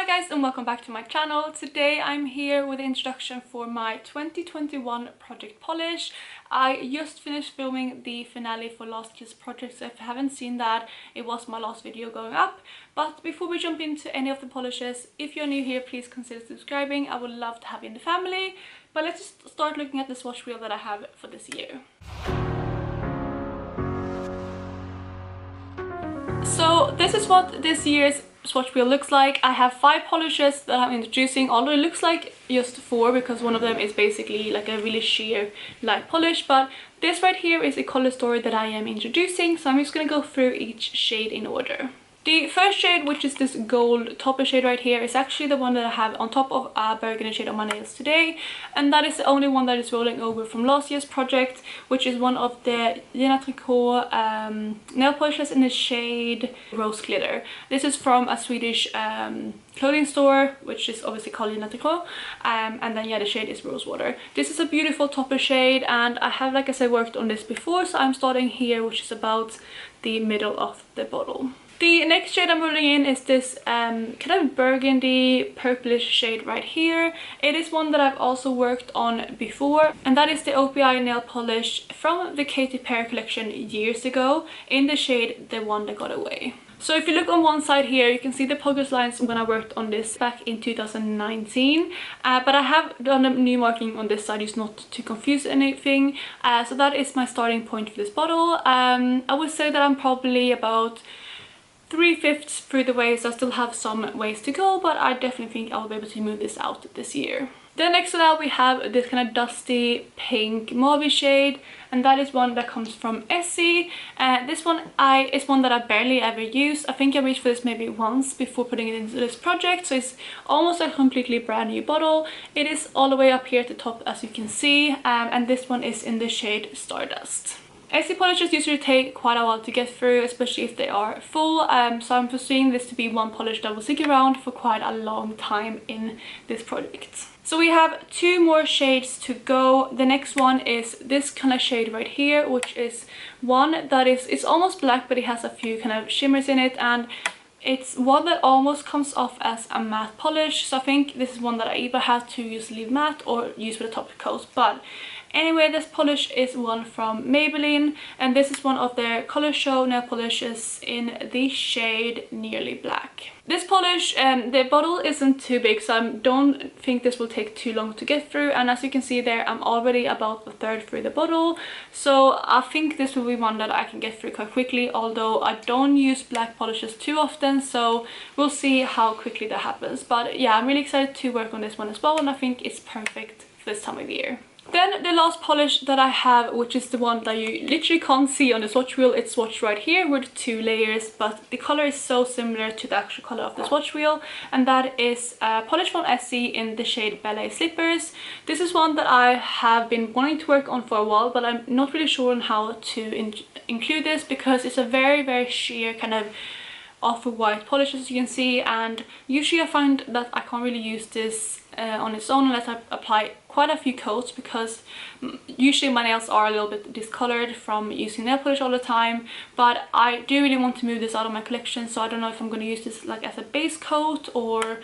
Hi guys and welcome back to my channel. Today I'm here with the introduction for my 2021 project polish. I just finished filming the finale for last year's project, so if you haven't seen that, it was my last video going up. But before we jump into any of the polishes, if you're new here, please consider subscribing. I would love to have you in the family. But let's just start looking at the swatch wheel that I have for this year. So this is what this year's swatch wheel looks like. I have 5 polishes that I'm introducing, although it looks like just 4 because one of them is basically like a really sheer light polish, but this right here is a color story that I am introducing, so I'm just going to go through each shade in order. The first shade, which is this gold topper shade right here, is actually the one that I have on top of a burgundy shade on my nails today, and that is the only one that is rolling over from last year's project, which is one of the Tricot nail polishes in the shade Rose Glitter. This is from a Swedish clothing store, which is obviously called Tricot, and then yeah, the shade is Rosewater. This is a beautiful topper shade, and I have, like I said, worked on this before, so I'm starting here, which is about the middle of the bottle. The next shade I'm rolling in is this kind of burgundy purplish shade right here. It is one that I've also worked on before, and that is the OPI nail polish from the Katy Perry collection years ago in the shade The One That Got Away. So if you look on one side here, you can see the progress lines when I worked on this back in 2019, but I have done a new marking on this side just not to confuse anything. So that is my starting point for this bottle. I would say that I'm probably about 3/5 through the way, so I still have some ways to go, but I definitely think I'll be able to move this out this year. Then next to that we have this kind of dusty pink mauve shade, and that is one that comes from Essie. This one is one that I barely ever use. I think I reached for this maybe once before putting it into this project, so it's almost a completely brand new bottle. It is all the way up here at the top, as you can see, and this one is in the shade Stardust. Essie polishes usually take quite a while to get through, especially if they are full, so I'm foreseeing this to be one polish that will stick around for quite a long time in this project. So we have 2 more shades to go. The next one is this kind of shade right here, which is one that it's almost black, but it has a few kind of shimmers in it, and it's one that almost comes off as a matte polish, so I think this is one that I either have to use leave matte or use with a top coat. But anyway, this polish is one from Maybelline, and this is one of their Color Show nail polishes in the shade Nearly Black. This polish, the bottle isn't too big, so I don't think this will take too long to get through, and as you can see there, I'm already about a third through the bottle, so I think this will be one that I can get through quite quickly, although I don't use black polishes too often, so we'll see how quickly that happens. But yeah, I'm really excited to work on this one as well, and I think it's perfect for this time of year. Then the last polish that I have, which is the one that you literally can't see on the swatch wheel, it's swatched right here with 2 layers, but the color is so similar to the actual color of the swatch wheel, and that is a polish from Essie in the shade Ballet Slippers. This is one that I have been wanting to work on for a while, but I'm not really sure on how to include this because it's a very sheer kind of off-white polish, as you can see, and usually I find that I can't really use this on its own unless I apply quite a few coats, because usually my nails are a little bit discolored from using nail polish all the time. But I do really want to move this out of my collection, so I don't know if I'm going to use this like as a base coat or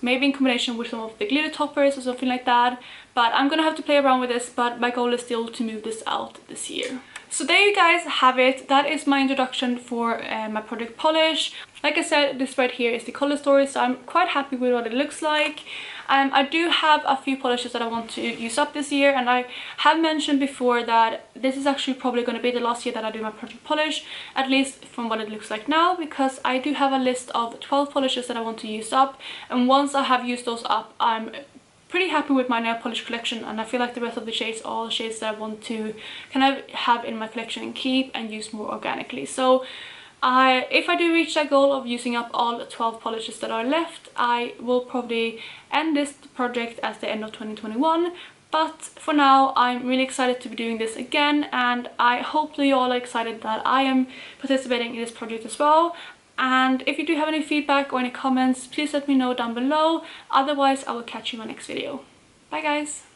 maybe in combination with some of the glitter toppers or something like that. But I'm gonna have to play around with this, but my goal is still to move this out this year. So there you guys have it. That is my introduction for my project polish. Like I said, this right here is the color story, so I'm quite happy with what it looks like. I do have a few polishes that I want to use up this year, and I have mentioned before that this is actually probably going to be the last year that I do my project polish, at least from what it looks like now, because I do have a list of 12 polishes that I want to use up, and once I have used those up, I'm pretty happy with my nail polish collection, and I feel like the rest of the shades are all shades that I want to kind of have in my collection and keep and use more organically. So if I do reach that goal of using up all 12 polishes that are left, I will probably end this project at the end of 2021. But for now, I'm really excited to be doing this again, and I hope that you all are excited that I am participating in this project as well. And if you do have any feedback or any comments, please let me know down below. Otherwise, I will catch you in my next video. Bye guys!